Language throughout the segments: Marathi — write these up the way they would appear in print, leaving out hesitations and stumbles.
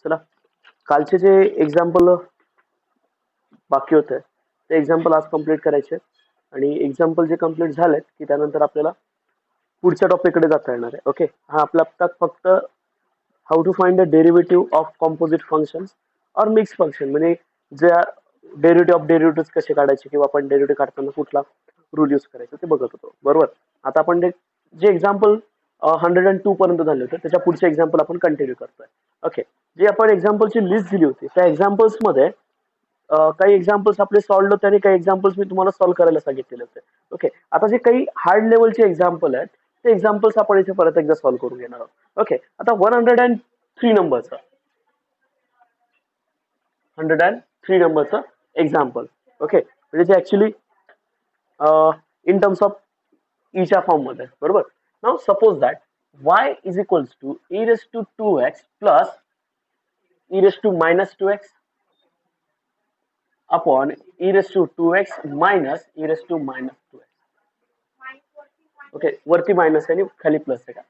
चला, कालचे जे एक्झाम्पल बाकी होते ते एक्झाम्पल आज कम्प्लीट करायचे आणि एक्झाम्पल जे कम्प्लीट झालेत की त्यानंतर आपल्याला पुढच्या टॉपिककडे जाता येणार आहे. ओके, हा आपला आता फक्त how to find the derivative of composite functions और मिक्स फंक्शन, म्हणजे ज्या डेरिव्हेटिव्ह ऑफ डेरिव्हेटिव्ह कसे काढायचे किंवा आपण डेरिव्हेटिव्ह काढताना कुठला रूल यूज करायचा ते बघत होतो. बरोबर. आता आपण जे एक्झाम्पल 102 पर्यंत झाले होते त्याच्या पुढचे एक्झाम्पल आपण कंटिन्यू करतोय. ओके, जे आपण एक्झाम्पलची लिस्ट दिली होती त्या एक्झाम्पल्स मध्ये काही एक्झाम्पल्स आपले सॉल्व्ह होते आणि काही एक्झाम्पल्स मी तुम्हाला सॉल्व्ह करायला सांगितलेले होते. ओके, आता जे काही हार्ड लेवलचे एक्झाम्पल आहेत ते एक्झाम्पल्स आपण इथे परत एकदा सॉल्व्ह करून घेणार आहोत. ओके, आता 103 नंबरचं 103 नंबरचं एक्झाम्पल. ओके, म्हणजे जे ऍक्च्युली इन टर्म्स ऑफ ईच्या फॉर्म मध्ये. बरोबर. Now suppose that y is equals to e raise to 2x plus e raise to minus 2x upon e raise to 2x minus e raise to minus 2x. Okay, वरती मायनस आहे आणि खाली प्लस आहे का?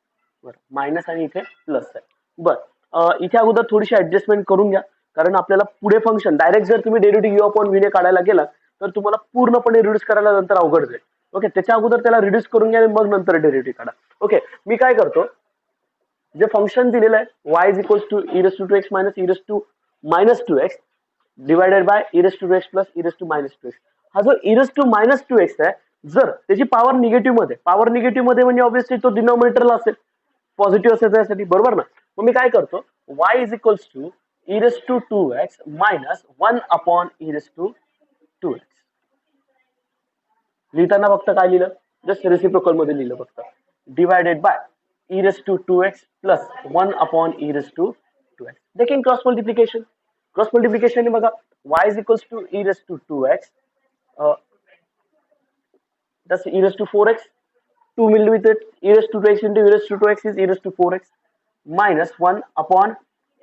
बरं, मायनस आणि इथे प्लस आहे. बरं, इथे अगोदर थोडीशी ऍडजस्टमेंट करून घ्या, कारण आपल्याला पुढे फंक्शन डायरेक्ट जर तुम्ही डेरिव्हेटिव्ह यू अपॉन व्ही ने काढायला गेला तर तुम्हाला पूर्णपणे रिड्यूस करायला नंतर अवघड जाईल. ओके, त्याच्या अगोदर त्याला रिड्यूस करून घ्या आणि मग नंतर डेरिव्हेटिव्ह काढा. ओके, मी काय करतो, जे फंक्शन दिलेलं आहे y is equals to e raise to 2x minus e raise to minus 2x divided by e raise to 2x plus e raise to minus 2x. हा जो e raise to minus 2x आहे, जर त्याची पॉवर निगेटिव्ह मध्ये म्हणजे ऑब्व्हियसली तो डिनॉमिनेटरला असेल, पॉझिटिव्ह असेल त्यासाठी. बरोबर ना. मग मी काय करतो, y is equals to e raise to 2x minus 1 upon e raise to 2x. लिहिताना फक्त काय लिहिलं, जस्ट रेसिप्रोकल मध्ये लिहिलं फक्त, divided by e raise to 2x plus 1 upon e raise to 2x. देखील क्रॉस मल्टिप्लिकेशन बघा, y is equals to e raise to 2x, that's e raised to 4x. 2 will with it, e raised to 2x into e raised to 2x is e raised to 4x minus 1 upon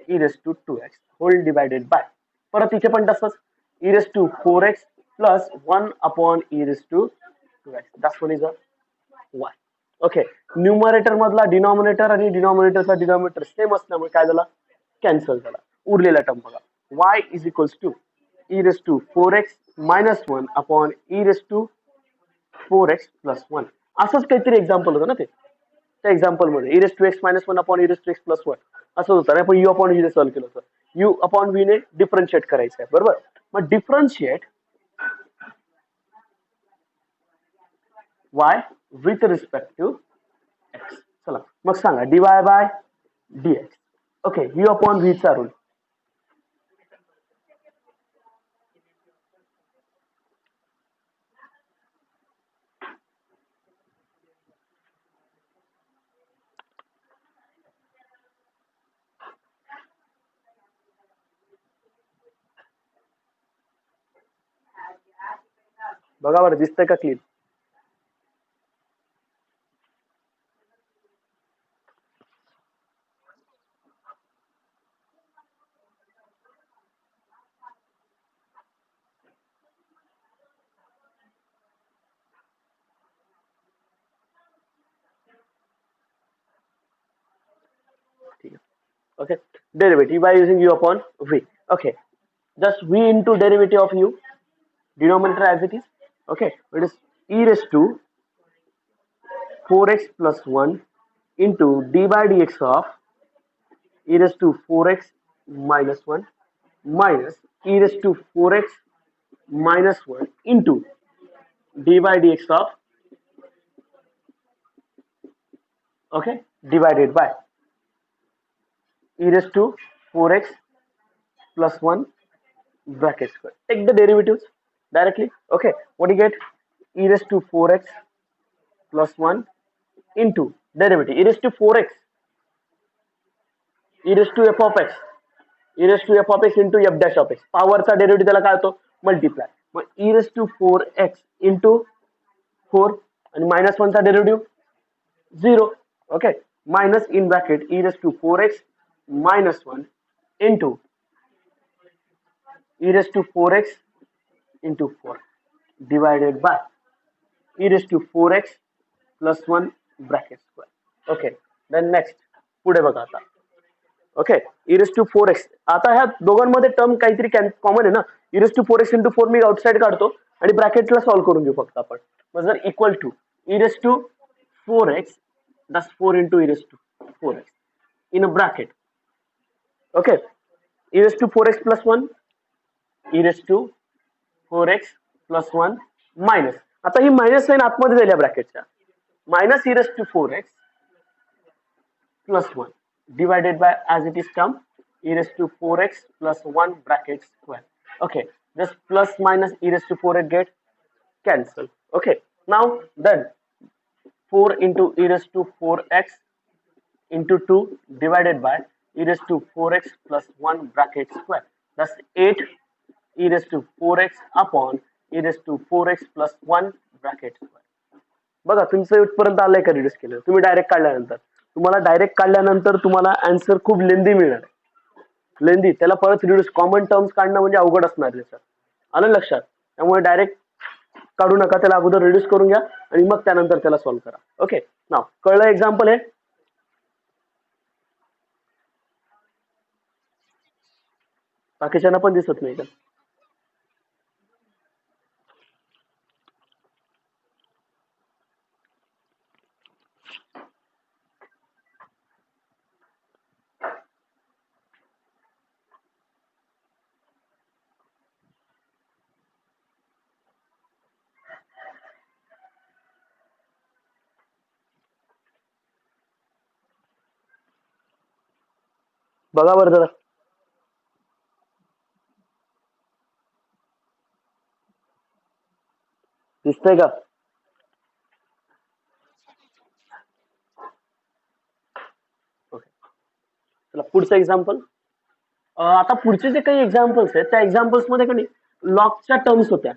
e raised to 2x whole divided by, परत इथे पण तसंच, e raised to 4x plus 1 upon e raised to 2x. That's what is a y. Okay, numerator मधला डिनॉमिनेटर आणि डिनॉमिनेटरचा डिनॉमिनेटर सेम असल्यामुळे काय झाला, कॅन्सल झाला. उरलेला टर्म बघा, y is equals to e raised to 4x minus 1 upon e raised to 4x plus 1. असंच काहीतरी एक्झाम्पल होतं ना ते, त्या एक्झाम्पल मध्ये e raise to X minus 1 upon e raise to X plus 1 असं होतं ना. आपण u अपॉन व्ही ने सॉल्व्ह केलं होतं. u अपॉन व्ही ने डिफरन्शिएट करायचं आहे. बरोबर. मग differentiate y with respect to x. चला मग सांगा, dy by dx. Okay, u upon V चा रूल. बघा बरं, दिसतंय का क्लीन? ठीक आहे. Okay, derivative by using u upon v. Okay, just v into derivative of u, denominator as it is. Okay, it is e raised to 4x plus 1 into d by dx of e raised to 4x minus 1 minus e raised to 4x minus 1 into d by dx of, okay, divided by e raised to 4x plus 1 bracket square. Take the derivatives directly. Okay, what do you get? E raised to 4x plus 1 into derivative e raised to 4x, e raised to f of x, e raised to f of x into f dash of x. पॉवरचा डेरिव्हेटिव्ह त्याला काय होतो, मल्टिप्लाय. मग e raised to 4x into 4 आणि मायनस 1 चा derivative 0. Okay, minus in bracket e raised to 4x minus 1 into e raised to 4x into 4 divided by e raised to 4x plus 1 bracket square. Okay, then next पुढे बघा आता, ओके. e⁴x. आता ह्या दोघांमध्ये टर्म काहीतरी कॉमन आहे ना. e⁴x इंटू 4 मी आउटसाइड काढतो आणि ब्रॅकेटला सॉल्व्ह करून घेऊ फक्त आपण. मग जर equal to e⁴x, that's 4 into e⁴x in a bracket. Okay. e⁴x plus 1, e⁴x plus 1 minus. आता ही मायनस साईन आतमध्ये जाईल या ब्रॅकेटच्या. Minus e⁴x plus 1 divided by, as it is term, e⁴x plus 1 bracket square. Okay, this plus minus e⁴x get cancel. Okay, now then 4 into e⁴x into 2 divided by e⁴x plus 1 bracket square. That's 8 e⁴x upon e⁴x plus 1 bracket square. बघा तुमचं इथपर्यंत आलंय का रिड्यूस केलं. तुम्ही डायरेक्ट काढल्यानंतर तुम्हाला आन्सर खूप लेंदी मिळणार आहे. लेंदी त्याला परत रिड्यूस कॉमन टर्म्स काढणं म्हणजे अवघड असणार आहे सर. आलं लक्षात. त्यामुळे डायरेक्ट काढू नका, त्याला अगोदर रिड्यूस करून घ्या आणि मग त्यानंतर त्याला सॉल्व्ह करा. ओके. नाव कळलं एक्झाम्पल आहे. बाकीच्यांना पण दिसत नाही का? बघा बरं जरा. दिसतंय का? ओके. चला पुढचं एक्झाम्पल. आता पुढचे जे काही एक्झाम्पल्स आहेत त्या एक्झाम्पल्स मध्ये काही लॉगच्या टर्म्स होत्या.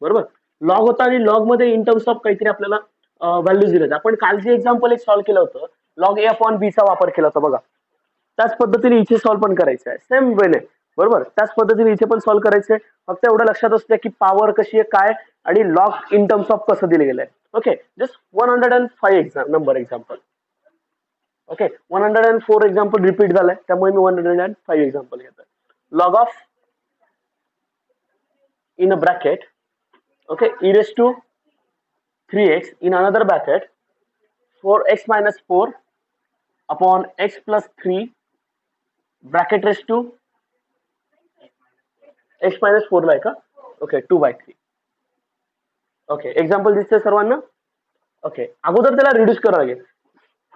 बरोबर. लॉग होता आणि लॉग मध्ये इन टर्म्स ऑफ काहीतरी आपल्याला व्हॅल्यूज दिले. आपण काल जे एक्झाम्पल एक सॉल्व्ह केलं होतं लॉग ए अपॉन बी चा वापर केला होता बघा. त्याच पद्धतीने इथे सॉल्व्ह पण करायचं आहे. सेम वेने. बरोबर. त्याच पद्धतीने इथे पण सॉल्व्ह करायचंय. फक्त एवढं लक्षात असतं की पॉवर कशी आहे काय आणि लॉग इन टर्म्स ऑफ कसं दिले गेलंय. Okay. Just 105 number example. Okay. 104 example repeat झालाय त्यामुळे मी 105 एक्झाम्पल घेतोय. Log of in a bracket, okay, e⁴x in another bracket 4x minus 4 upon x plus 3 bracket raised to x minus 4 ला का? ओके. 2/3. ओके. एक्झाम्पल दिसतंय सर्वांना. ओके. अगोदर त्याला रिड्यूस करावं लागेल.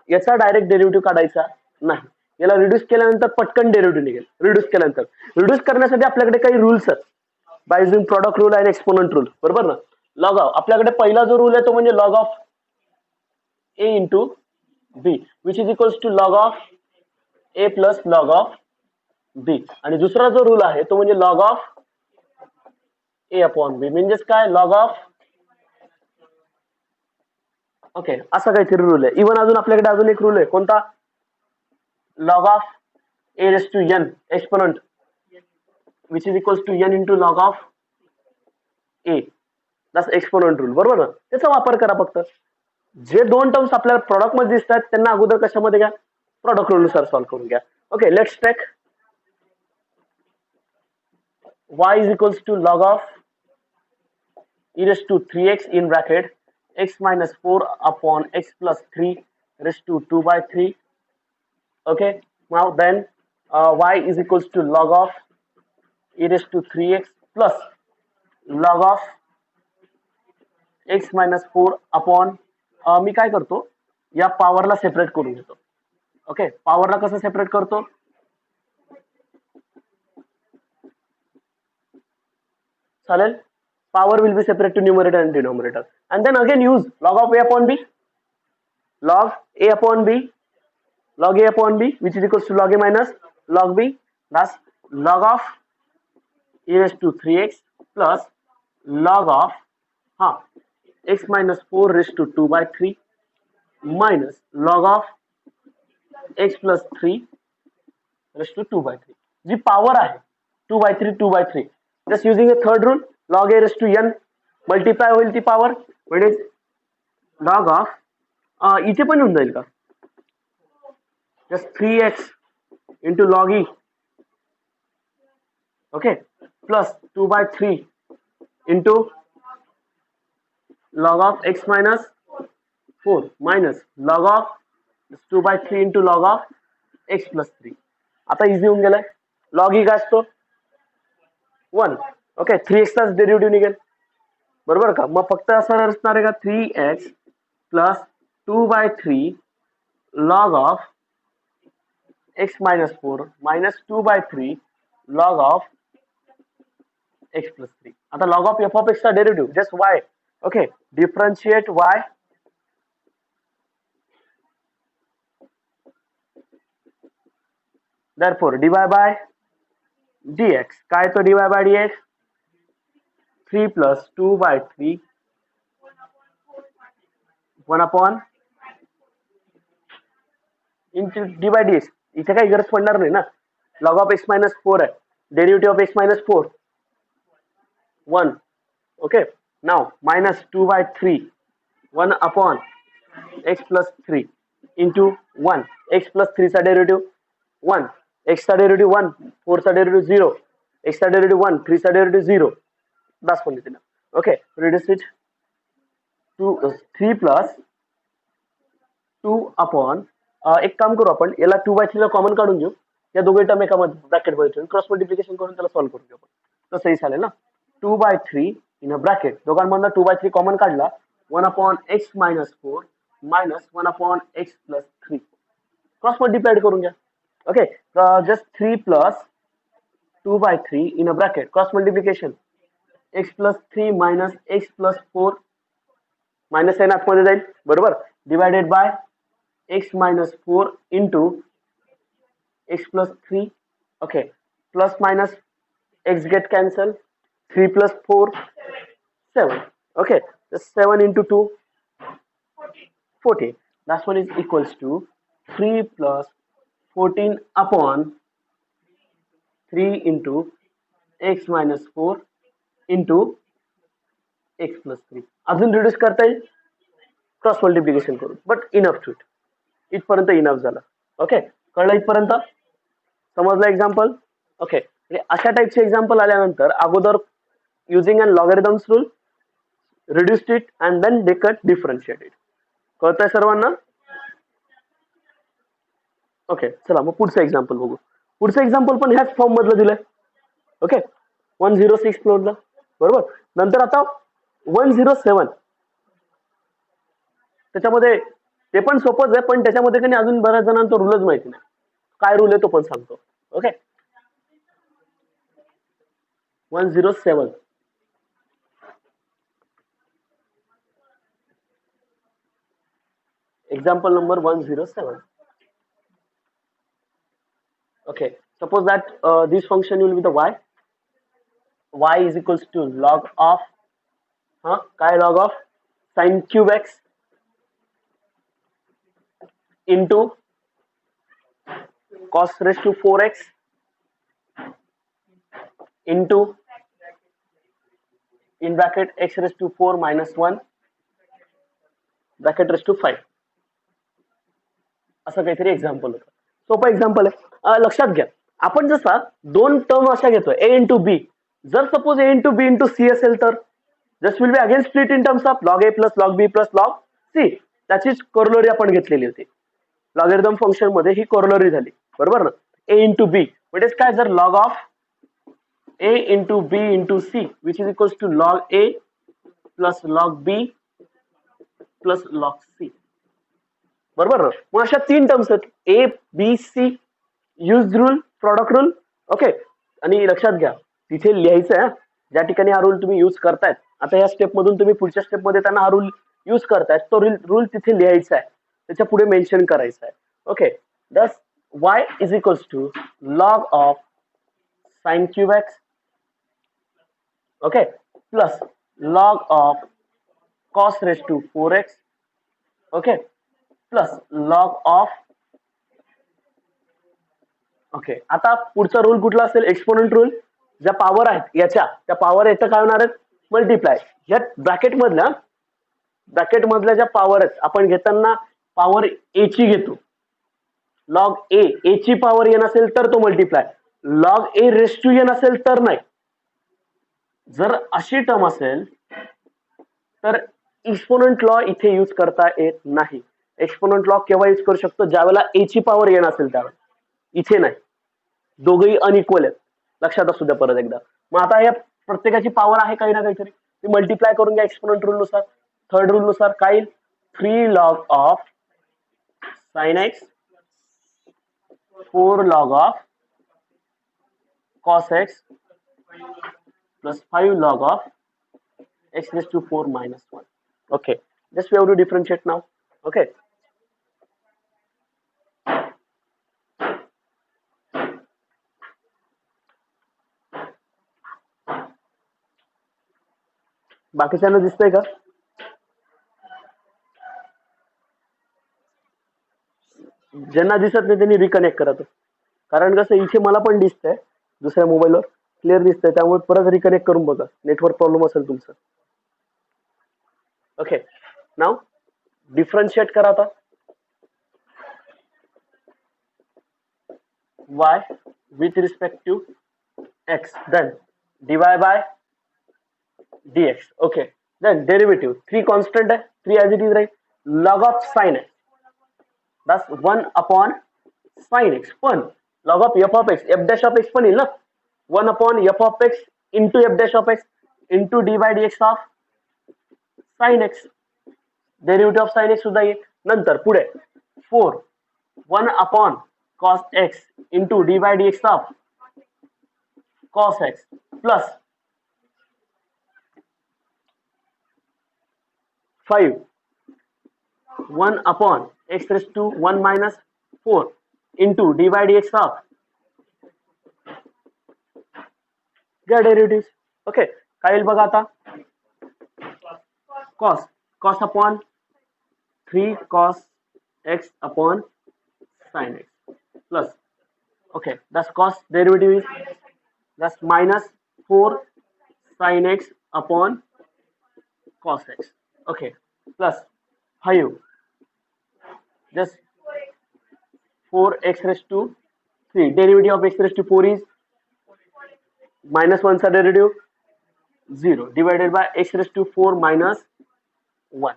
याचा डायरेक्ट डेरिव्हेटिव्ह काढायचा नाही. याला रिड्यूस केल्यानंतर पटकन डेरिव्हेटिव्ह निघेल. रिड्यूस करण्यासाठी आपल्याकडे काही रूल्स आहेत. बाय युजिंग प्रॉडक्ट रूल आणि एक्सपोनंट रूल. बरोबर ना. लॉग ऑफ आपल्याकडे पहिला जो रूल आहे तो म्हणजे log of A into B which is equals to log of A plus log of B. आणि दुसरा जो रूल आहे तो म्हणजे log of A upon B म्हणजेच काय लॉग ऑफ. ओके. असा काहीतरी रूल आहे. इव्हन अजून आपल्याकडे अजून एक रूल आहे कोणता log of A raise to N exponent which is equals to N into log of A. That's exponent rule. बरोबर ना. त्याचा वापर करा फक्त. जे दोन टर्म्स आपल्याला प्रॉडक्ट मध्ये दिसतात त्यांना अगोदर कशामध्ये घ्या प्रॉडक्ट रूल नुसार सॉल्व्ह करून घ्या. Okay. Let's take y is equals to log of e raised to 3x in bracket x minus 4 upon x plus 3 raised to 2/3. Okay. Now then y is equals to log of e raised to 3x plus log of x minus 4 upon मी काय करतो या पॉवरला सेपरेट करून घेतो. ओके. पॉवरला कसं सेपरेट करतो चालेल. Power will be separate to numerator and denominator. And then again use log of a upon b. Log a upon b. Log a upon b which is equals to log a minus log b. Thus log of e raised to 3x plus log of x minus 4 raised to 2/3 minus log of x plus 3 raised to 2/3. G power आहे 2/3. Just using the third rule log a raised to n multiply होईल ती पॉवर म्हणजे log of इथे पण होऊन जाईल का just 3x into log e, okay, plus 2 by 3 into log of x minus 4 minus log of 2 by 3 into log of x plus 3. आता इझी होऊन गेलाय. लॉग ई काय असतो 1. ओके 3x चाच डेरिव्हेटिव्ह निघेल बरोबर का. मग फक्त असं असणार आहे का 3x plus 2 by 3 log of x minus 4 minus 2 by 3 log of x plus 3. आता log of f of x चा derivative just y. Okay differentiate y therefore dy by dx काय तो dy by dx 3 plus 2 by 3 1 upon into dy by dx. इथे काही गरज पडणार नाही ना. log of x minus 4 आहे derivative of x minus 4 1. Okay now minus 2 by 3 1 upon x plus 3 into 1 x plus 3 चा डेरिव्हेटिव्ह 1 x चा डेरिव्हेटिव्ह 1 4 चा डेरिव्हेटिव्ह 0 x चा डेरिव्हेटिव्ह 1 3 चा डेरिव्हेटिव्ह 0 बस पण दिला. Okay reduce it 3 plus 2 upon एक काम करू आपण याला 2 by 3 ला कॉमन काढून घेऊ. या दोघे टर्म एका ब्रॅकेट मध्ये ठेवून क्रॉस मल्टिप्लिकेशन करून त्याला सॉल्व्ह करून घेऊ आपण. तसंही चालेल ना. 2 by 3 इन अ ब्रॅकेट दोघांमधला 2 by 3 कॉमन काढला 1 upon x minus 4 minus 1 upon x plus 3 cross multiplied करून घ्या. Okay just 3 plus 2 by 3 in a bracket cross multiplication x plus 3 minus x plus 4 minus sign आतमध्ये जाईल बरोबर divided by x minus 4 into x plus 3. Okay plus minus x get cancel 3 plus 4 7. Okay just 7 into 2 14. Last one is equals to 3 plus 14 upon 3 into x minus 4 into x plus 3. अजून रिड्यूस करता येईल क्रॉस मल्टिप्लिकेशन करून बट इनफ टू इट. इथपर्यंत इनफ झालं. ओके कळलं इथपर्यंत समजलं एक्झाम्पल. ओके अशा टाईपचे एक्झाम्पल आल्यानंतर अगोदर using an logarithms rule reduced it and then they cut differentiated. कळतंय सर्वांना. ओके चला मग पुढचं एक्झाम्पल बघू. पुढचं एक्झाम्पल पण ह्याच फॉर्म मधलं दिलंय. ओके 106 फ्लोरला बरोबर. नंतर आता 107 त्याच्यामध्ये ते पण सोपंच आहे पण त्याच्यामध्ये काही अजून बऱ्याच जणांना तो रूलच माहिती नाही. काय रूल आहे तो पण सांगतो. Okay 107 example number 107. Okay suppose that this function will be the y is equals to log of काय log of sin cube x into cos raised to 4x into in bracket x raised to 4 minus 1 bracket raised to 5. असं काहीतरी एक्झाम्पल होतं. सोपं एक्झाम्पल आहे. लक्षात घ्या आपण जसा दोन टर्म अशा घेतोय a इंटू बी. जर suppose a into b into c असेल तर just will be again split in terms of log a plus log b plus log c. त्याचीच कोरोलरी आपण घेतलेली होती. लॉगरिथम फंक्शन मध्ये ही कोरोलरी झाली बरोबर ना. a इंटू बी म्हणजे काय जर log of a into b into c which is equals to log a plus log b plus log c बरोबर ना. मग अशा तीन टर्म्स आहेत a b c use rule product rule. Okay आणि लक्षात घ्या तिथे लिहायचं आहे ज्या ठिकाणी हा रूल तुम्ही यूज करतायत. आता या स्टेप मधून तुम्ही पुढच्या स्टेप मध्ये त्यांना हा रूल यूज करतायत तो रूल तिथे लिहायचा आहे त्याच्या पुढे मेन्शन करायचं आहे. Okay thus y is equals to log of sin cube x okay plus log of cos raised to 4x okay plus log of. Okay आता पुढचा रूल कुठला असेल एक्सपोनेंट रूल. ज्या पॉवर आहेत याच्या त्या पॉवर याच्या काय होणार आहेत मल्टिप्लाय. या ब्रॅकेट मधल्या ज्या पॉवर आहेत आपण घेताना पॉवर ए ची घेतो लॉग ए ची पॉवर एन असेल तर तो multiply, log A raise to n असेल तर नाही. जर अशी टर्म असेल तर एक्सपोनंट लॉ इथे यूज करता येत नाही. एक्सपोनंट लॉ केव्हा यूज करू शकतो, ज्यावेळेला ए ची पॉवर एन असेल त्यावेळेला, इथे नाही. दोघही अनइक्वल आहेत, लक्षात असू द्या परत एकदा. मग आता या प्रत्येकाची पॉवर आहे काही ना काहीतरी, ती मल्टिप्लाय करून घ्या एक्सपोनंट रूल नुसार. थर्ड रूल नुसार काय येईल, 3 log of sine x 4 log of cos x plus 5 log of x raised to 4 minus 1. Okay, just we have to differentiate now. Okay, बाकीच्यांना दिसतंय का? ज्यांना दिसत नाही त्यांनी रिकनेक्ट करा तो, कारण कसं इथे मला पण दिसतंय दुसऱ्या मोबाईलवर क्लिअर दिसतंय, त्यामुळे परत रिकनेक्ट करून बघा, नेटवर्क प्रॉब्लेम असेल तुमचं. ओके, नाव डिफरन्शिएट करा आता. y with respect to x, then dy by dx. Okay, then derivative 3 constant है, 3 as it is, right? Log of sin x, that's 1 upon sin x, पण log of f of x, f dash of x पण येईल ना, 1 upon f of x into f dash of x into d by dx of sin x. Derivative of sin x सुद्धा येईल. नंतर पुढे 4 1 upon cos x into d by dx of cos x plus 5 1 upon x raised to 1 minus 4 into d by dx of या डेरिव्हेटिव्ह. ओके, काय येईल बघा आता, cos upon 3 cos x upon sin x plus, okay, that's cos derivative is, that's minus 4 sin x upon cos x, okay, plus 5 just 4x raised to 3, derivative of x raised to 4 is minus 1 चा derivative 0 divided by x raised to 4 minus 1.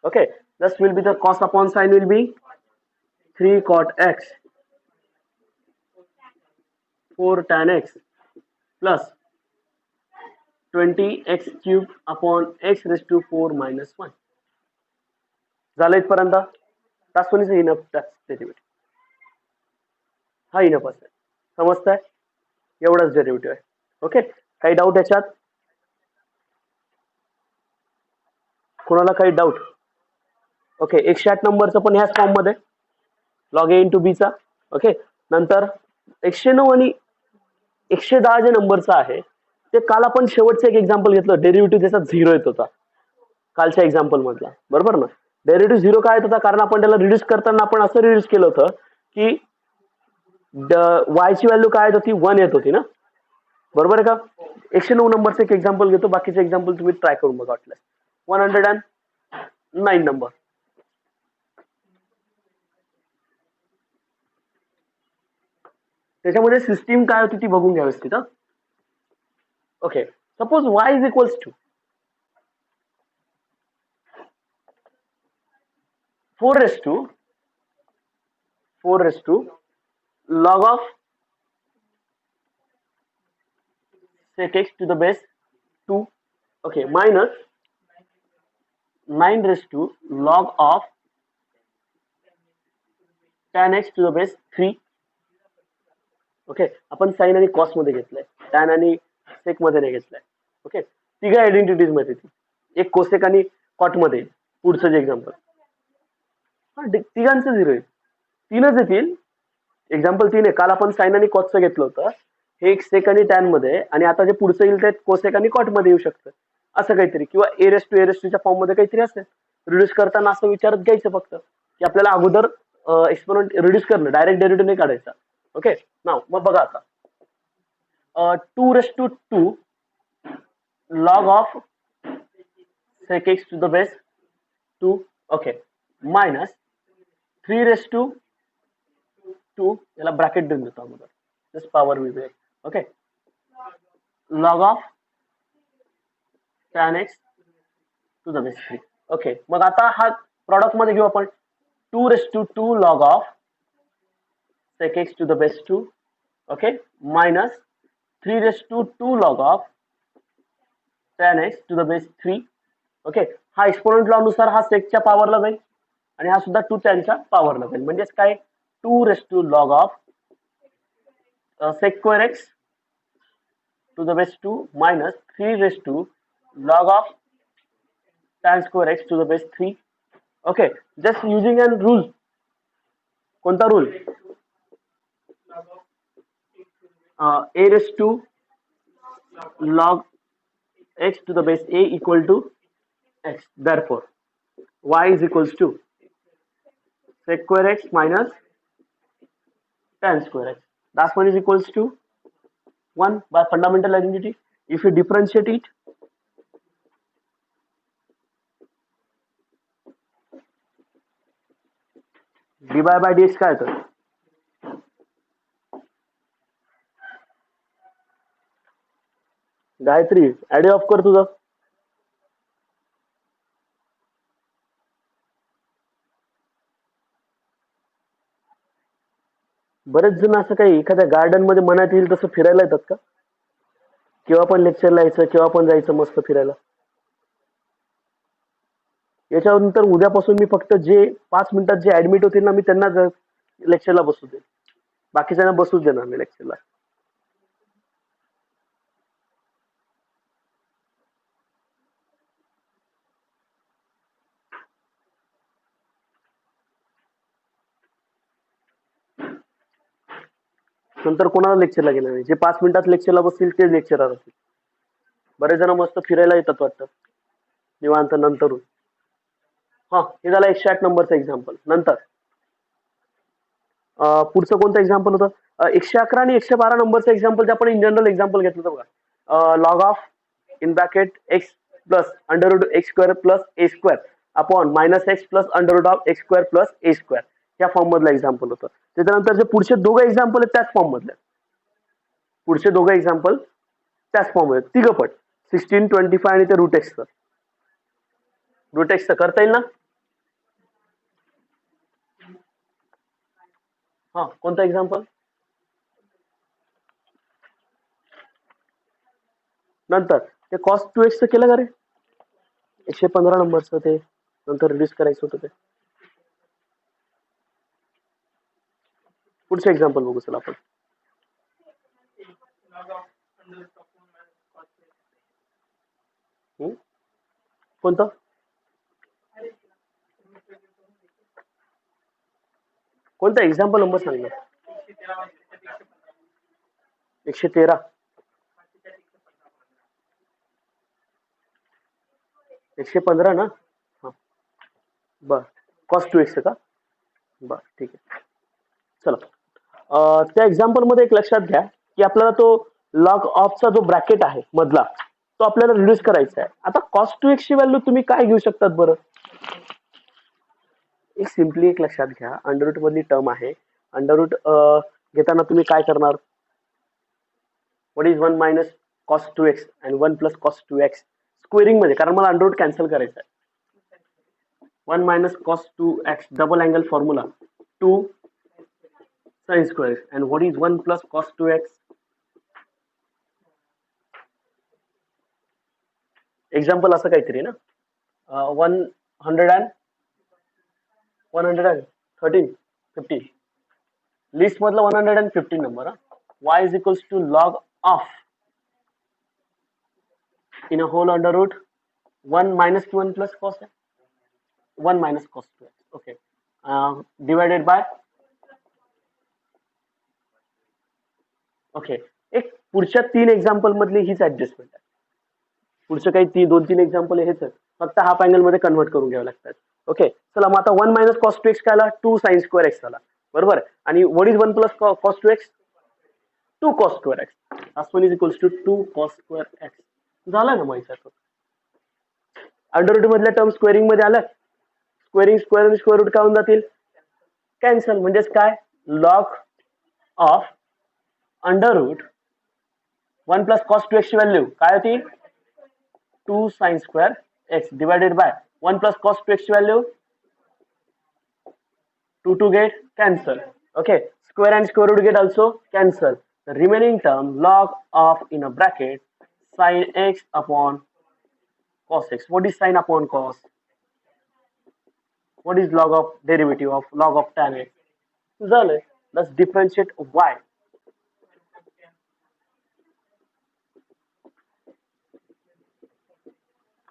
Okay, this will be the cos upon sin will be 3 cot x 4 tan x plus 20x cube upon x raised to 4 minus 1. झालं इथपर्यंत? that's one is enough, that's derivative. हा इनफ असेल, समजताय? एवढाच डेरिव्हेटिव्ह आहे. ओके, काही डाऊट याच्यात? कोणाला काही डाऊट? ओके, 108 नंबरचं पण ह्याच फॉर्म मध्ये लॉग ए इंटू बी चा. ओके, नंतर 109 आणि 110 जे नंबरचं आहे ते काल आपण शेवटचं एक एक्झाम्पल घेतलं, डेरिव्हेटिव्ह त्याचा 0 येत होता कालच्या एक्झाम्पल मधला, बरोबर ना. डेरिव्हेटिव्ह 0 काय येत होता, कारण आपण त्याला रिड्यूस करताना आपण असं रिड्यूस केलं होतं की y ची व्हॅल्यू काय येत होती, 1 येत होती ना, बरोबर आहे का. 109 नंबरचं एक एक्झाम्पल घेतो, बाकीचे एक्झाम्पल तुम्ही ट्राय करून बघा वाटलं. 109 नंबर, त्याच्यामध्ये सिस्टीम काय होती ती बघून घ्या व्यवस्थित. Okay, suppose y is equals to 4 raised to log of sec x to the base 2, okay, minus 9 raised to log of tan x to the base 3. Okay, आपण साइन आणि कॉस मध्ये घेतलंय, टॅन आणि सेक मध्ये नाही घेतलंय. ओके, तिघा आयडेंटिटीज मध्ये ती, एक कोसेक आणि कॉट मध्ये. पुढचं जे एक्झाम्पल, तिघांचं 0 आहे, 3च येतील. एक्झाम्पल 3 आहे, काल आपण साइन आणि कॉसचं घेतलं होतं, हे एक सेक आणि टॅन मध्ये, आणि आता जे पुढचं येईल ते कोसेक आणि कॉट मध्ये येऊ शकतं, असं काहीतरी, किंवा एरेस्टूच्या फॉर्म मध्ये काहीतरी असेल. रिड्यूस करताना असं विचारत घ्यायचं फक्त की आपल्याला अगोदर एक्सपोनंट रिड्यूस करणं, डायरेक्ट डेरिव्हेटिव्ह नाही काढायचा. ओके, नाव मग बघा आता, 2 raised to 2 log of sec x to the base 2, okay, minus 3 raised to two, याला ब्रॅकेट देऊन देतो अगोदर, जस्ट पॉवर वी वेळ. Okay, log of tan x to the base 3. Okay, मग आता हा प्रॉडक्ट मध्ये घेऊ आपण 2 log of sec x to the base 2, okay, minus 3 log of tan x to the base 3. Okay, हा एक्सपोनेंट लॉ नुसार हा सेकच्या पॉवरला जाईल आणि हा सुद्धा 2 त्यांच्या पॉवरला जाईल. म्हणजेच काय, 2 log of sec square x to the base 2 minus 3 log of tan square x to the base 3. Okay, just using n rule. कोणता rule? a raised to log x to the base a equal to x. Therefore, y is equals to sec square x minus tan square x. That one is equals to 1 by fundamental identity. If you differentiate it, dy by dx काय येतं? गायत्री ऍड ऑफ कर तुझं. बरेच जण असं काही एखाद्या गार्डन मध्ये मनात येईल तसं फिरायला येतात का? केव्हा पण लेक्चरला यायचं, केव्हा पण जायचं मस्त फिरायला. याच्यानंतर उद्यापासून मी फक्त जे 5 मिनिटात जे ऍडमिट होतील ना, मी त्यांना लेक्चरला बसू दे, बाकीच्यांना बसूच देणार मी लेक्चरला. नंतर कोणाला लेक्चरला गेलं नाही. जे 5 मिनिटात लेक्चरला बसतील ते लेक्चरर असतील. बरेच जण मस्त फिरायला येतात वाटतं निवांत नंतरून. हा, हे झालं 108 नंबरचं एक्झाम्पल. नंतर पुढचं कोणतं एक्झाम्पल होतं? 111 आणि 112 नंबरचं एक्झाम्पल जे आपण इन जनरल एक्झाम्पल घेतलं होतं बघा. Log of in bracket x plus under root x square plus a square upon minus x plus under root of x square plus a square, या फॉर्म मधलं एक्झाम्पल होतं. त्याच्यानंतर जे पुढचे दोघं एक्झाम्पल आहेत त्याच फॉर्म मधले, पुढचे दोघं एक्झाम्पल त्याच फॉर्म मध्ये, तिघपट 16, 25 आणि ते रूट एक्सचं. रूट एक्सचं करता येईल ना? हा, कोणतं एक्झाम्पल? नंतर ते कॉस 2x केलं का रे? 115 नंबरचं ते नंतर रिड्यूस करायचं होतं ते. पुढचं एक्झाम्पल बघू चला आपण. कोणतं? कोणता एक्झाम्पल नंबर सांगितलं? 113. 115 ना? हा, बर. कॉस 2x का? बर, ठीक आहे. चला, त्या एक्झाम्पल मध्ये एक लक्षात घ्या की आपल्याला तो लॉग ऑफचा जो ब्रॅकेट आहे मधला, तो आपल्याला रिड्यूस करायचा आहे. आता कॉस 2x ची व्हॅल्यू तुम्ही काय घेऊ शकतात बरं? एक सिम्पली एक लक्षात घ्या, अंडररूट मधली टर्म आहे. अंडररूट घेताना तुम्ही काय करणार? What is 1 minus cos 2x and 1 plus cos 2x squaring मध्ये, कारण मला अंडररूट कॅन्सल करायचं आहे. 1 minus cos 2x double angle formula 2 sin square x, and what is 1 plus cos 2x? Example असं काहीतरी ना, 113 लिस्ट मधला 115 number. y is equals to log of in a whole under root 1 minus 1 plus cos 1 minus cos 2x. okay, divided by okay. एक पुढच्या 3 एक्झाम्पल मधली हीच ऍडजस्टमेंट आहे. पुढच्या काही 2-3 एक्झाम्पल हेच आहेत, फक्त हाफ अँगल मध्ये कन्व्हर्ट करून घ्यावे लागतात. ओके, चला मग आता 1 मायनस कॉस 2x काय आला? 2 साइन स्क्वेअर एक्स आला, बरोबर. आणि what is 1 plus cos 2x? 2 cos square x. Half one is equals to 2 cos square x. झाला ना माहिती आहे? अंडर रूट मधल्या टर्म स्क्वेअरिंग मध्ये आलं, स्क्वेअरिंग स्क्वेअर आणि स्क्वेअर रूट काय होऊन जातील? कॅन्सल. म्हणजेच काय? Log of under root 1 plus cos 2x ची व्हॅल्यू काय होती 2 sine square x divided by 1 plus cos 2x ची value 2 get cancel. Okay, square and square root get also cancel. The remaining term log of in a bracket sin x upon cos x. What is sin upon cos? What is log of derivative of log of tan x? झालं. Let's differentiate y.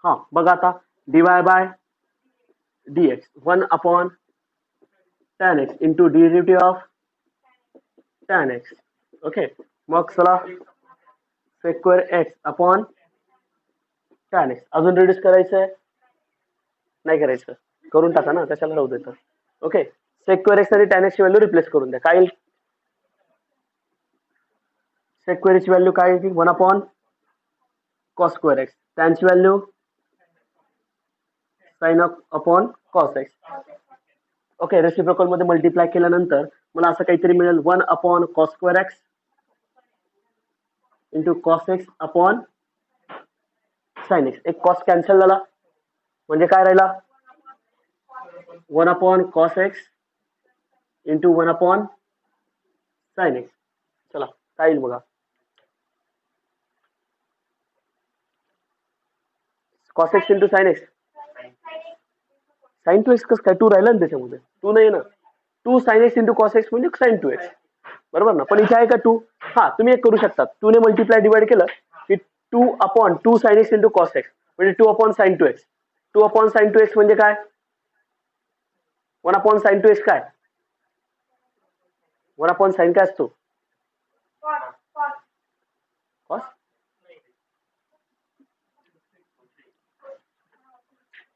हाँ बघा आता dy by dx 1 upon tan x into derivative of tan x. Okay, मग चला square x upon tan x अजून रिड्यूस करायचंय नाही करायचं करून टाका ना कशाला राहू देतं. ओके square x आणि tan x ची व्हॅल्यू रिप्लेस करून द्या काय येईल square ची व्हॅल्यू काय येईल 1 upon cos square x tan ची value sin upon cos x. Okay reciprocal मध्ये मल्टिप्लाय केल्यानंतर मला असं काहीतरी मिळेल 1 upon cos square x into cos x upon sin x. एक cos कॅन्सल झाला म्हणजे काय राहिला 1 upon cos x into 1 upon sin x. चला काय येईल बघा cos x into sin x sin 2x कसं काय 2 राहिला ना त्याच्यामध्ये 2 नाही ना 2 sin x into cos x म्हणजे sin 2x बरोबर ना पण इथे आहे का 2 हा तुम्ही एक करू शकता 2 ने मल्टिप्लाय डिवाइड केलं की 2 upon 2 sin x into cos x म्हणजे 2 upon sin 2x 2 upon sin 2x म्हणजे काय 1 अपॉन sin 2x काय 1 अपॉन sin काय असतो cos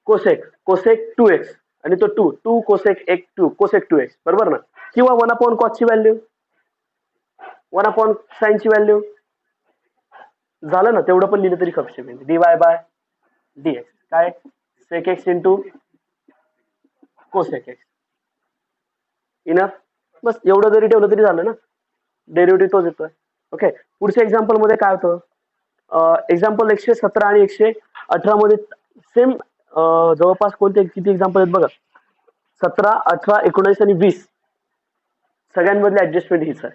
कोसेक कोसेक 2x आणि तो 2 कोसेक 2 कोसेक 2x बरोबर ना किंवा 1 अपॉन cos ची व्हॅल्यू 1 अपॉन sin ची व्हॅल्यू झालं ना तेवढं पण लिहिलं तरी खपशे dy बाय dx काय sec x into cosec x enough बस एवढं जरी ठेवलं तरी झालं ना डेरिव्हेटिव्ह तोच येतोय. ओके पुढच्या एक्झाम्पल मध्ये काय होतं एक्झाम्पल 117 आणि 118 मध्ये सेम जवळपास कोणते किती एक्झाम्पल आहेत बघा 17 18 19 आणि 20 सगळ्यांमधले ऍडजस्टमेंट हीच आहे.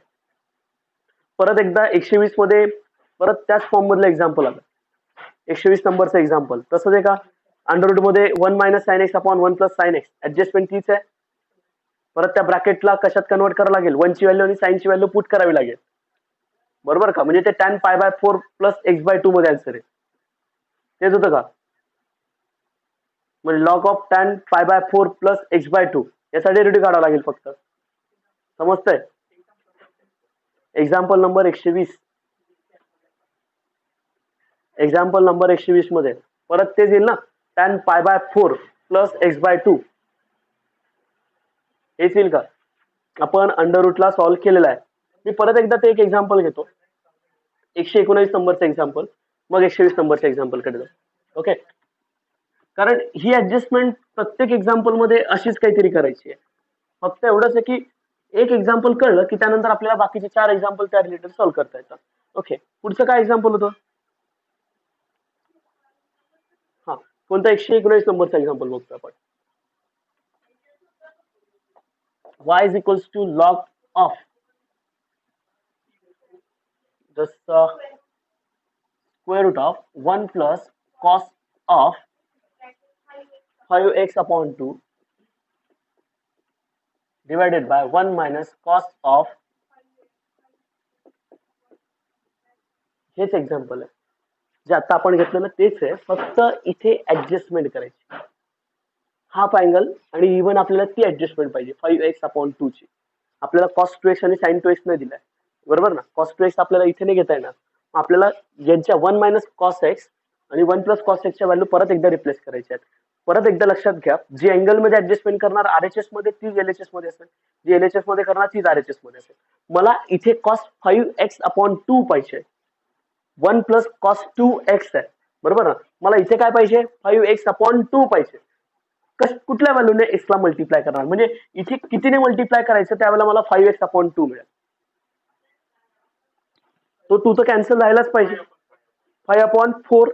परत एकदा 120 मध्ये परत त्याच फॉर्म मधलं एक्झाम्पल आलं 120 नंबरचं एक्झाम्पल तसंच आहे का अंडर रूट मध्ये 1 minus sine x upon 1 plus sine x adjustment तीच आहे. परत त्या ब्रॅकेटला कशात कन्वर्ट करावं लागेल 1 ची व्हॅल्यू आणि साइन ची व्हॅल्यू पुट करावी लागेल बरोबर का म्हणजे ते tan pi by 4 plus x by 2 मध्ये आन्सर आहे तेच होतं का म्हणजे log of tan pi by 4 plus x by 2 याचा डेरिव्हेटिव्ह काढावा लागेल फक्त समजतंय. एक्झाम्पल नंबर 120 एक्झाम्पल नंबर 120 मध्ये परत तेच येईल ना tan pi by 4 plus x by 2 हेच येईल का आपण अंडर रूटला सॉल्व्ह केलेला आहे. मी परत एकदा ते एक एक्झाम्पल घेतो 119 नंबरचं एक्झाम्पल मग 120 नंबरच्या एक्झाम्पल कडे जाऊ. ओके कारण ही ऍडजस्टमेंट प्रत्येक एक्झाम्पल मध्ये अशीच काहीतरी करायची आहे फक्त एवढंच आहे की एक एक्झाम्पल कळलं की त्यानंतर आपल्याला बाकीचे 4 एक्झाम्पल त्या रिलेटेड सॉल्व्ह करता येतात. ओके पुढचं काय एक्झाम्पल होतं हा कोणता 119 नंबरचा एक्झाम्पल बघतो आपण y is equals to log of the square root of 1 plus cos of 5x upon 2 divided by 1 minus cos of हेच एक्झाम्पल आहे जे आता आपण घेतलं ना तेच आहे फक्त इथे ऍडजस्टमेंट करायची हाफ अँगल आणि इव्हन आपल्याला ती ऍडजस्टमेंट पाहिजे 5x अपॉन 2 ची आपल्याला cos 2x आणि sin 2x नाही दिलाय बरोबर ना cos 2x आपल्याला इथे नाही घेता येणार आपल्याला यांच्या 1 मायनस cos x आणि 1 प्लस cos x च्या व्हॅल्यू परत एकदा रिप्लेस करायच्या आहेत. परत एकदा लक्षात घ्या जी अँगल मध्ये ऍडजस्टमेंट करणार RHS मध्ये तीच LHS मध्ये असेल जी LHS मध्ये करणार तीच RHS मध्ये असेल. मला इथे cos 5x अपॉन 2 पाहिजे 1 प्लस cos 2x आहे बरोबर ना मला इथे काय पाहिजे 5x अपॉन 2 पाहिजे कुठल्या व्हॅल्यूने x ला मल्टिप्लाय करणार म्हणजे इथे कितीने मल्टिप्लाय करायचं त्यावेळेला मला 5x अपॉन 2 मिळेल तो 2 तर कॅन्सल झालाच पाहिजे. 5/4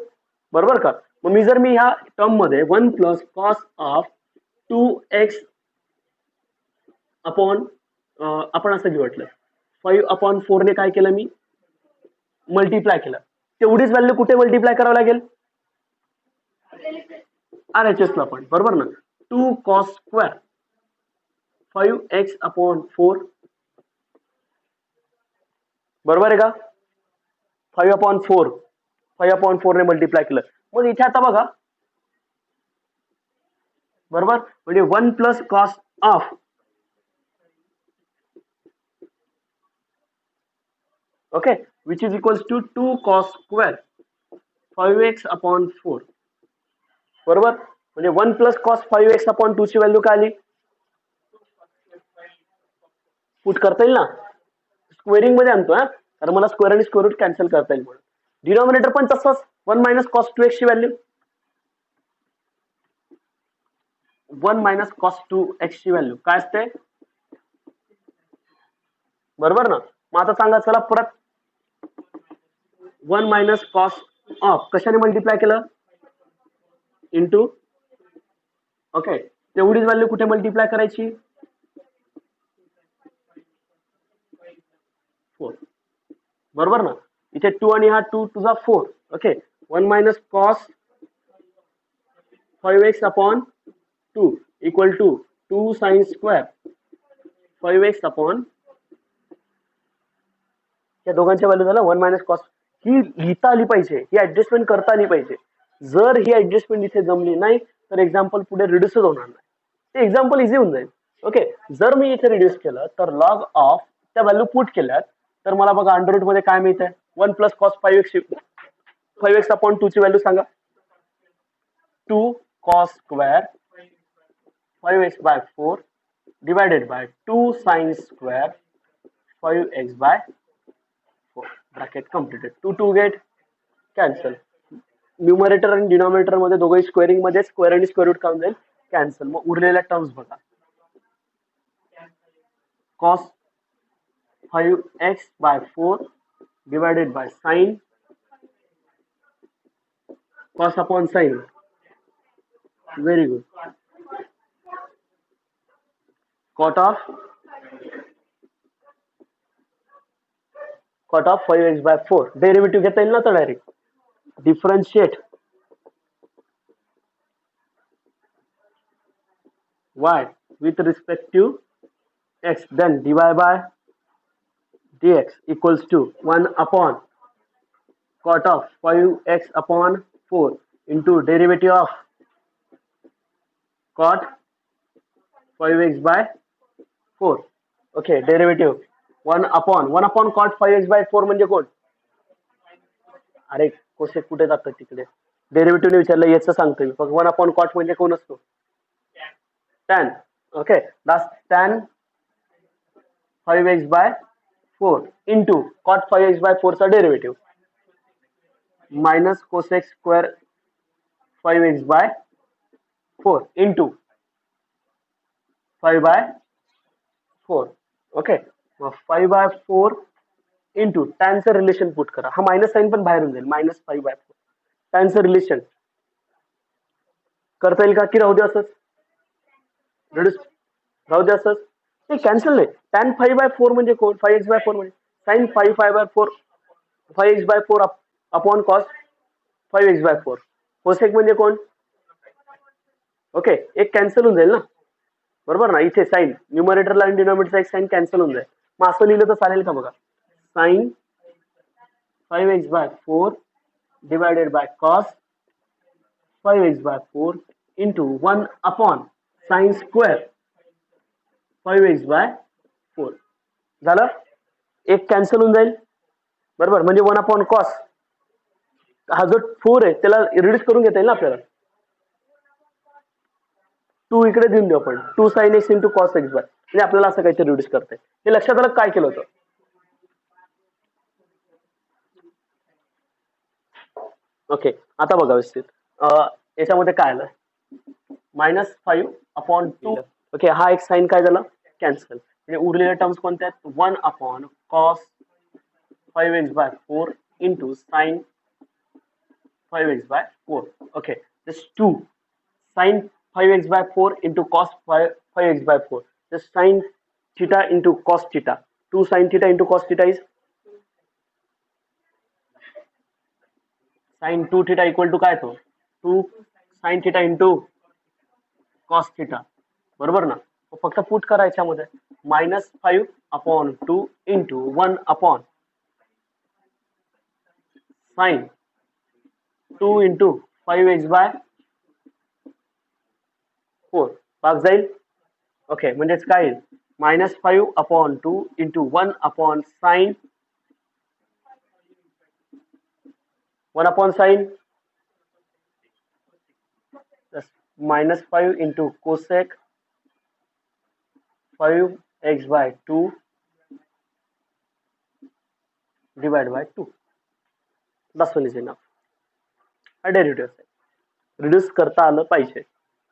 बरोबर का. मग मी ह्या टर्म मध्ये 1 plus cos of 2x upon आपण असं घेऊ वाटलं 5/4 ने काय केलं मी मल्टिप्लाय केलं. तेवढीच व्हॅल्यू कुठे मल्टिप्लाय करावं लागेल RHS ला पण बरोबर ना. 2 cos स्क्वेअर 5x/4 बरोबर आहे का. 5/4 ने मल्टिप्लाय केलं. मग इथे आता बघा बरोबर म्हणजे 1 plus cos of okay which is equals to 2 cos square 5x/4 बरोबर म्हणजे 1 प्लस कॉस 5x/2 ची व्हॅल्यू काय आली पुट करता येईल ना. स्क्वेअरिंग मध्ये आणतो हा कारण मला स्क्वेअर आणि स्क्वेअर रूट कॅन्सल करता येईल म्हणून. डिनॉमिनेटर पण तसंच 1 मायनस कॉस 2x ची व्हॅल्यू 1 मायनस कॉस 2x ची व्हॅल्यू काय असते बरोबर ना. मग आता सांगा चला परत 1 मायनस कॉस ऑफ कशाने मल्टिप्लाय केलं इंटू ओके तेवढीच व्हॅल्यू कुठे मल्टिप्लाय करायची 4 बरोबर ना. इथे 2 आणि हा 2 to 4 okay 1 minus cos 5x/2 equal to 2 sine square 5x/, या दोघांच्या व्हॅल्यू झाला 1 मायनस कॉस. ही लिहिता आली पाहिजे ही ऍडजस्टमेंट करता आली पाहिजे. जर ही ऍडजस्टमेंट इथे जमली नाही तर एक्झाम्पल पुढे रिड्यूसच होणार नाही. ते एक्झाम्पल इझी होऊन जाईल. ओके जर मी इथे रिड्यूस केलं तर लॉग ऑफ त्या व्हॅल्यू पुट केल्यात तर मला बघा अंडर रूट मध्ये काय मिळतंय 1 प्लस कॉस 5x/2 ची व्हॅल्यू सांगा 2 cos square 5x/4 divided bye 2 sin square 5x/4 bracket completed. 2 get cancel. Numerator आणि डिनॉमिनेटर मध्ये दोघंही स्क्वेअरिंग मध्ये स्क्वेअर आणि स्क्वेअर रूट काढून जाईल कॅन्सल. मग उरलेल्या टर्म्स बघा cos 5x/4 divided bye sin cos upon sin very good cot of 5x/4 derivative घेता येईल ना तर direct differentiate y with respect to x then dy by dx equals to 1 upon cot of 5x/4 into derivative of cot 5x/4 okay derivative 1 upon cot 5x/4 म्हणजे कोण अरे कोसे कुठे जातं तिकडे डेरिव्हेटिव्ह विचारलं याचं सांगतो मी फक्त 1 upon cot म्हणजे कोण असतो tan okay that's tan 5x/4 into cot 5x/4 चा derivative minus cosec square 5x/4 into 5/4 okay मग 5/4 इंटू टॅनचं रिलेशन पुट करा. हा मायनस साइन पण बाहेरून जाईल -5/4 टॅनचं रिलेशन करता येईल का की राहू दे असंच रिड्यूस राहू दे असंच ते कॅन्सल नाही. टॅन 5/4 म्हणजे कोण 5x/4 म्हणजे sign 5/4 5x/4 upon cos 5x/4 cosec म्हणजे कोण ओके एक कॅन्सल होऊन जाईल ना बरोबर ना. इथे साइन न्यूमरेटरला आणि डिनॉमिनेटरचा एक साइन कॅन्सल होऊन जाईल. मग असं लिहिलं तर चालेल का बघा sine 5x/4 divided by cos 5x/4 into 1 upon sine square 5x/4 झालं. एक कॅन्सल होऊन जाईल बरोबर म्हणजे 1 अपॉन कॉस हा जो 4 आहे त्याला रिड्यूस करून घेता येईल ना आपल्याला 2 इकडे देऊन देऊ आपण 2 sin x into cos x म्हणजे आपल्याला असं काहीतरी रिड्यूस करता येईल. हे लक्षात आलं काय केलं होतं ओके. आता बघा व्यवस्थित याच्यामध्ये काय आलं -5/2 ओके हा एक साइन काय झाला कॅन्सल म्हणजे उरलेल्या टर्म्स कोणत्या आहेत 1 upon cos 5x/4 into sine 5x/4. Okay, this 2 sine 5x/4 into cos 5x/4. This sine theta into cos theta. 2 sine theta into cos theta is sine 2 theta equal to काय तो 2 sine theta into cos theta. बरोबर ना. फक्त पुट करा याच्यामध्ये -5/2 into 1 sine 2 into 5x/4 भाग जाईल. ओके, म्हणजेच काय येईल -5/2 into 1 sine 1 -5 into cosec 5x/2 divided by 2. That's one is enough. Derivative reduce करता आलं पाहिजे,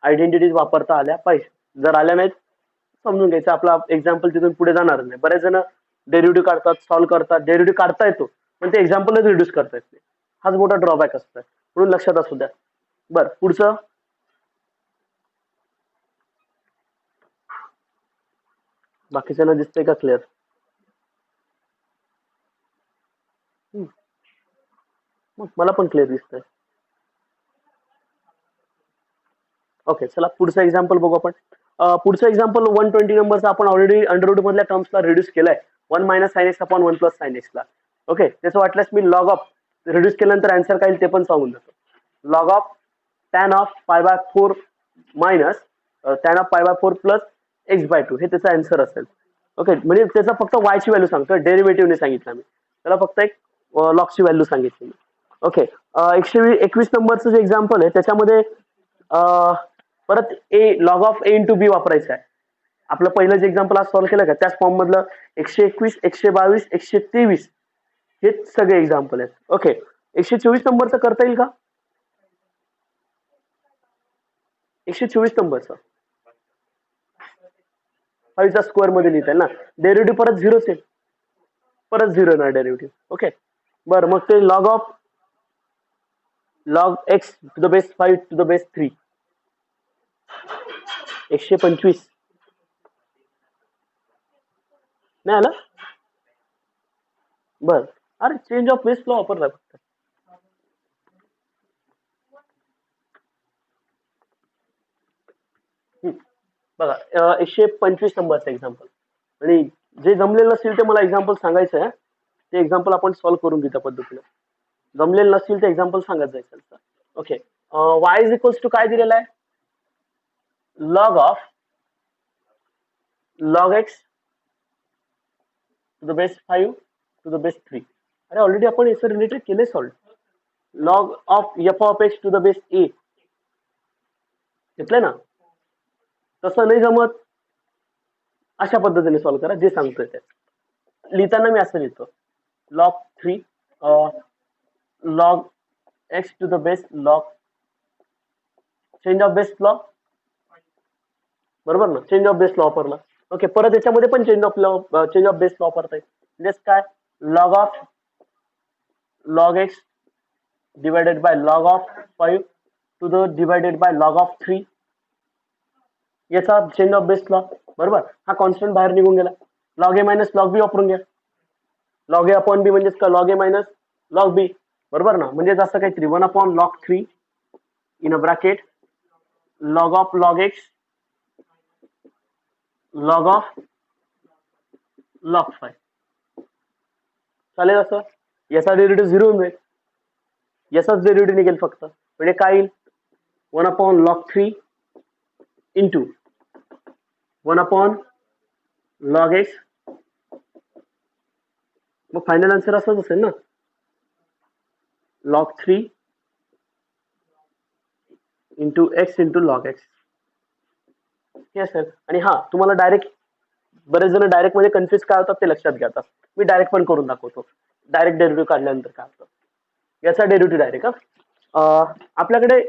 आयडेंटिटीज वापरता आल्या पाहिजे. जर आल्या नाहीत समजून घ्यायचं, आपला एक्झाम्पल तिथून पुढे जाणार नाही. बरेच जण डेरिव्हेटिव्ह काढतात, सॉल्व्ह करतात, डेरिव्हेटिव्ह काढता येतो पण ते एक्झाम्पलच रिड्यूस करता येत नाही. हाच मोठा ड्रॉबॅक असतो, म्हणून लक्षात असू द्या. बरं, पुढचं बाकीच्यांना दिसतंय का क्लिअर? मग मला पण क्लिअर दिसतंय. ओके, चला पुढचं एक्झाम्पल बघू आपण. पुढचं एक्झाम्पल 120 नंबरचा आपण ऑलरेडी अंडररूट मधल्या टर्म्सला रिड्यूस केलाय 1 - sin x upon 1 + sin x ला. ओके, त्याचं वाटल्यास मी लॉग ऑफ रिड्यूस केल्यानंतर आन्सर काय येईल ते पण सांगून देतो. Log of tan of π/4 minus tan of π/4 plus x/2 हे त्याचा आन्सर असेल. ओके, म्हणजे त्याचा फक्त y ची व्हॅल्यू सांगतो, डेरिव्हेटिव्हने सांगितलं मी त्याला, फक्त एक लॉगची व्हॅल्यू सांगितली. ओके, 121 नंबरचं जे एक्झाम्पल आहे त्याच्यामध्ये परत लॉग ऑफ a इंटू बी वापरायचं आहे. आपलं पहिलं जे एक्झाम्पल आज सॉल्व्ह केलं का त्याच फॉर्म मधलं 121, 122, 123 हे सगळे एक्झाम्पल आहेत. ओके, 124 नंबरचं करता येईल का? 124 नंबरचं 5 चा स्क्वेअर मध्ये लिहिता येईल ना. डेरिव्हेटिव्ह परत झिरोच आहे, परत झिरो ना डेरिव्हेटिव्ह. ओके, बरं, मग ते log of log x to the base 5 to the base 3 125 नाही आलं. बर, अरे चेंज ऑफ बेस लॉ वापरला फक्त. बघा, 125 नंबरचं एक्झाम्पल, आणि जे जमलेलं नसेल ते मला एक्झाम्पल सांगायचं आहे, ते एक्झाम्पल आपण सॉल्व्ह करून घेऊ त्या पद्धतीने. जमलेलं नसतील ते एक्झाम्पल सांगत जायचं. Okay, y is equals to काय दिलेलं आहे? Log of log x to the base 5 to the base 3. अरे ऑलरेडी आपण याचं रिलेटेड केले solve. Log of f of x to the base a घेतलंय ना. तसं नाही जमत, अशा पद्धतीने सॉल्व्ह करा जे सांगतोय ते. लिहिताना मी असं लिहितो, log 3 log x to the base log change of base law, बरोबर ना, चेंज ऑफ बेस लॉ वापरला. ओके, परत याच्यामध्ये पण चेंज ऑफ बेस लॉ वापरता येईल. म्हणजेच काय, log of log x divided by log of 5 to the divided by log of 3, याचा चेंज ऑफ बेस लॉ. बरोबर, हा कॉन्स्टंट बाहेर निघून गेला. log a minus log b वापरून घ्या. log a अपॉन b म्हणजेच का log a minus log b, बरोबर ना. म्हणजे असं काहीतरी 1 log 3 in a bracket log of log x log of log 5 चालेल असं. याचा डेरिव्हेटिव्ह 0 होऊन जाईल, याचाच डेरिव्हेटिव्ह निघेल फक्त. म्हणजे काय येईल, 1 log 3 इंटू 1 log x. मग फायनल आन्सर असंच असेल ना, log 3 into x into log x हे असेल. आणि हा तुम्हाला डायरेक्ट, बरेच जण डायरेक्ट मध्ये कन्फ्युज काय होतात ते लक्षात घ्या. मी डायरेक्ट पण करून दाखवतो. डायरेक्ट डेरिव्हेटिव्ह काढल्यानंतर काय होतं, याचा डेरिव्हेटिव्ह डायरेक्ट आपल्याकडे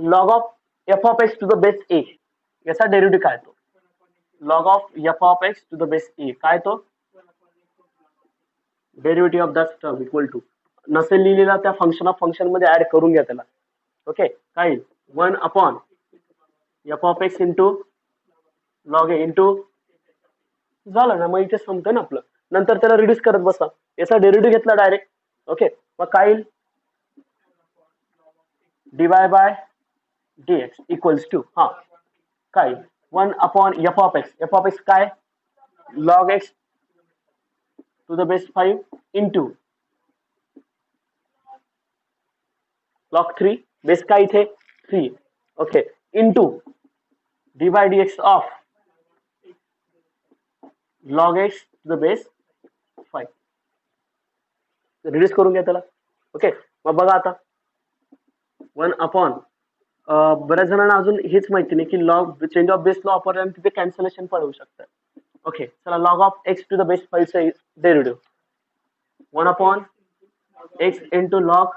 log of f of x to the base a, याचा डेरिव्हेटिव्ह काय तो, log of f of x to the base a काय तो, derivative of that term equal to नसेल लिहिलेला त्या फंक्शन ऑफ फंक्शन मध्ये ऍड करून घ्या त्याला. ओके, काय 1 upon f of x into log a into झालं ना, मग इथे संपतं ना आपलं. नंतर त्याला रिड्यूस करत बसा, याचा डेरिव्हेटिव्ह घेतला डायरेक्ट. ओके, मग काय येईल dy by dx equals to काय 1 अपॉन एफ ऑफ एक्स काय log x to the base 5 into log 3 base काय इथे 3. Okay, into d by d x of log x to the base 5. Reduce करून घ्या त्याला. ओके, मग बघा आता 1 अपॉन बऱ्याच जणांना अजून हेच माहिती नाही की log change of base law वापरल्याने तिथे कॅन्सलेशन पण होऊ शकतं. ओके, चला log of x to the base 5 चा derivative 1 upon x into log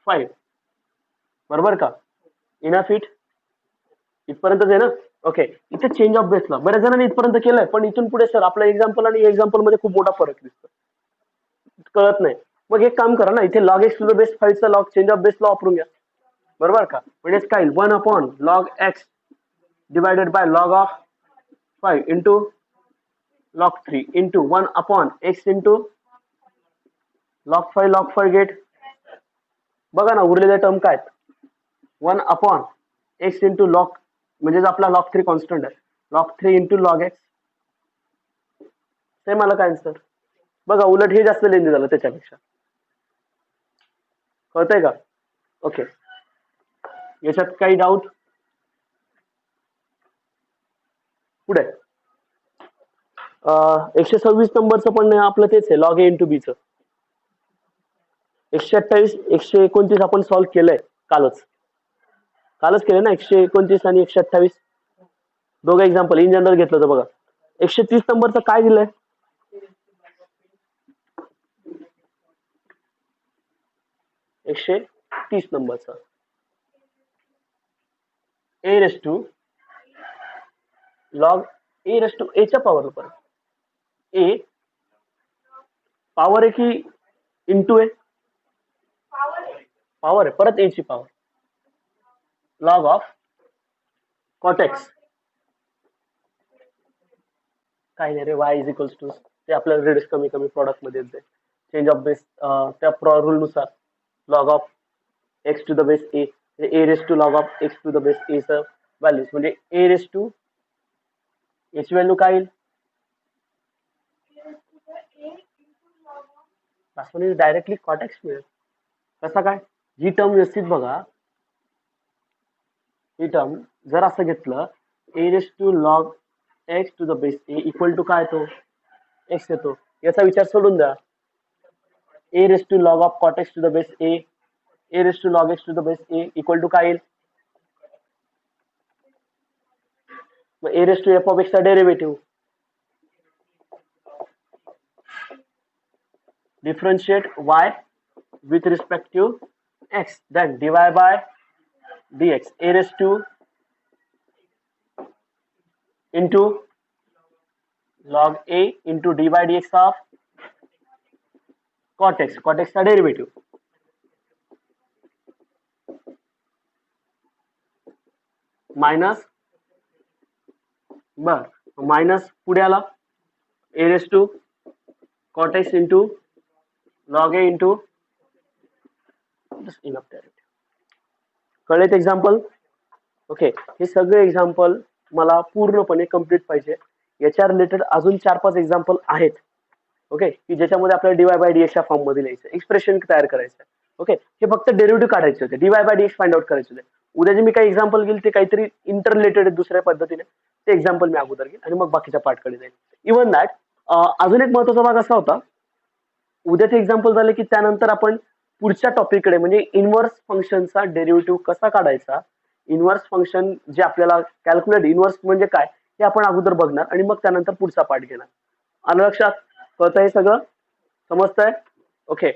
5 बरोबर का. इनफ इथपर्यंतच आहे ना. ओके, इथे चेंज ऑफ बेस लॉ बऱ्याच जणांनी इथपर्यंत केलंय, पण इथून पुढे सर आपला एक्झाम्पल आणि एक्झाम्पल मध्ये खूप मोठा फरक दिसतो, कळत नाही. मग एक काम करा ना, इथे log x to the base 5 चा log change of base law वापरून घ्या बरोबर का. म्हणजे काय 1 upon log x divided by log of 5 into log 3 into 1 upon x into log 5 get. बघा ना उरलेले टर्म काय 1 अपॉन एक्स इंटू लॉग म्हणजे आपला लॉग 3 कॉन्स्टंट आहे, log 3 into log x. Same आलं काय आन्सर. बघा उलट हे जास्त लेंदी झालं त्याच्यापेक्षा, कळतंय का. ओके, याच्यात काही डाऊट पुढे 126 नंबरचं पण आपलं तेच आहे लॉग ए इंटू बीचं. 128 129 आपण सॉल्व्ह केलंय कालच केलंय ना. 129 आणि 128 दोघं एक्झाम्पल इन जनरल घेतलं तर बघा 130 नंबरचं काय दिलंय 130 नंबरचा A raise to log A raise to एच्या पॉवर पर ए पॉवर आहे की इंटू आहे पॉवर आहे परत ए ची पॉवर लॉग ऑफ कॉटेक्स काय नाही रे वाय इज इक्वल्स टू ते आपल्याला रिड्यूस कमी कमी प्रोडक्ट मध्ये येते चेंज ऑफ बेस त्या रूल नुसार log of x to the base A raise to log of x to the base A च व्हॅल्यूज म्हणजे ए रेस टू याची व्हॅल्यू काय येईल डायरेक्टली कॉटेक्स मिळेल. कसा काय ही टर्म व्यवस्थित बघा ही टर्म जर असं घेतलं A raise to log x to the base A equal to काय येतो एक्स येतो. याचा विचार सोडून द्या A raise to log of cot X to the base A raise to log x to the base A equal to काय येईल मग A raise to F of X चा derivative differentiate y with respect to x then divide by dx a raised to into log a into d by dx of cot x का डेरिव्हेटिव्ह मायनस बर मायनस पुढे आला a raised to cot x into log a into just enough direct कळलेत एक्झाम्पल. ओके, हे सगळे एक्झाम्पल मला पूर्णपणे कंप्लीट पाहिजे. याच्या रिलेटेड अजून 4-5 एक्झाम्पल आहेत ओके की ज्याच्यामध्ये आपल्याला डीवाय बाय डीएक्स च्या फॉर्म मध्ये लिहायचं एक्सप्रेशन तयार करायचं. ओके, हे फक्त डेरिव्हेटिव्ह काढायचे होते dy by dx find out करायचे होते. उद्या जे मी काही एक्झाम्पल घेईल ते काहीतरी इंटर रिलेटेड दुसऱ्या पद्धतीने ते एक्झाम्पल मी अगोदर घेईल आणि मग बाकीच्या पार्टकडे जाईल. इव्हन दॅट अजून एक महत्वाचा भाग असा होता उद्याचे एक्झाम्पल झाले की त्यानंतर आपण पुढच्या टॉपिककडे म्हणजे इनव्हर्स फंक्शनचा डेरिव्हेटिव्ह कसा काढायचा इनव्हर्स फंक्शन जे आपल्याला कॅल्क्युलेट इनव्हर्स म्हणजे काय हे आपण अगोदर बघणार आणि मग त्यानंतर पुढचा पार्ट घेणार. आलं लक्षात कळतं हे सगळं समजतंय. ओके,